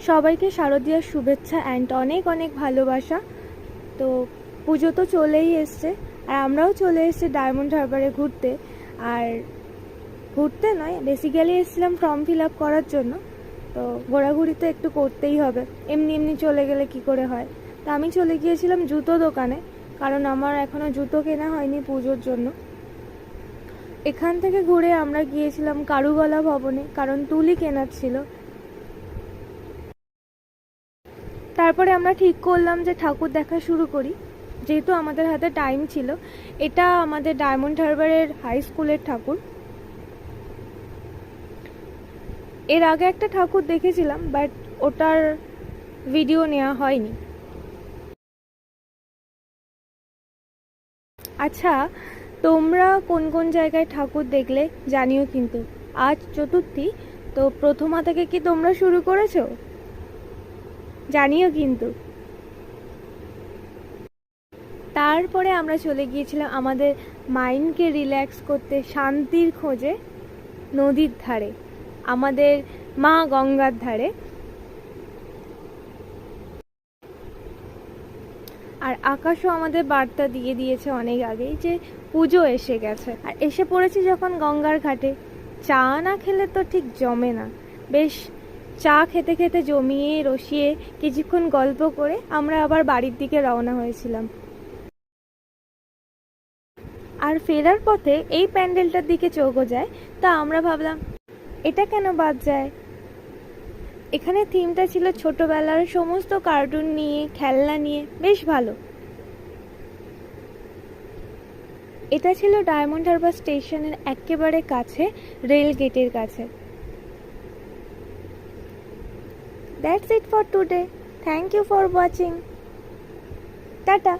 সবাইকে শারদীয়ার শুভেচ্ছা অ্যান্ড অনেক অনেক ভালোবাসা। তো পুজো তো চলেই এসছে, আর আমরাও চলে এসেছি ডায়মন্ড হারবারে ঘুরতে। আর ঘুরতে নয়, বেসিক্যালি এসেছিলাম ফর্ম ফিল আপ করার জন্য। তো ঘোরাঘুরি তো একটু করতেই হবে, এমনি এমনি চলে গেলে কি করে হয়। তো আমি চলে গিয়েছিলাম জুতো দোকানে, কারণ আমার এখনও জুতো কেনা হয়নি পুজোর জন্য। এখান থেকে ঘুরে আমরা গিয়েছিলাম কারুকলা ভবনে, কারণ তুলি কেনার ছিল। তারপরে আমরা ঠিক করলাম যে ঠাকুর দেখা শুরু করি, যেহেতু আমাদের হাতে টাইম ছিল। এটা আমাদের ডায়মন্ড হারবারের হাই স্কুলের ঠাকুর। এর আগে একটা ঠাকুর দেখেছিলাম, বাট ওটার ভিডিও নেওয়া হয়নি। আচ্ছা, তোমরা কোন কোন জায়গায় ঠাকুর দেখলে জানিও কিন্তু। আজ চতুর্থী, তো প্রথমা থেকে কি তোমরা শুরু করেছো জানিও কিন্তু। তারপরে আমরা চলে গিয়েছিলাম আমাদের মাইন্ডকে রিল্যাক্স করতে শান্তির খোঁজে নদীর ধারে, আমাদের মা গঙ্গার ধারে। আর আকাশও আমাদের বার্তা দিয়ে দিয়েছে অনেক আগেই যে পুজো এসে গেছে। আর এসে পড়েছি যখন গঙ্গার ঘাটে, চা না খেলে তো ঠিক জমে না। বেশ চা খেতে খেতে জমিয়ে রসিয়ে কিছুক্ষণ গল্প করে আমরা আবার বাড়ির দিকে রওনা হয়েছিলাম। আর ফেরার পথে এই প্যান্ডেলটার দিকে চোখও যায়, তা আমরা ভাবলাম এটা কেন বাদ যায়। এখানে থিমটা ছিল ছোটবেলার সমস্ত কার্টুন নিয়ে, খেলনা নিয়ে, বেশ ভালো। এটা ছিল ডায়মন্ড হারবার স্টেশনের একেবারে কাছে, রেল গেটের কাছে। That's it for today. Thank you for watching. Tata.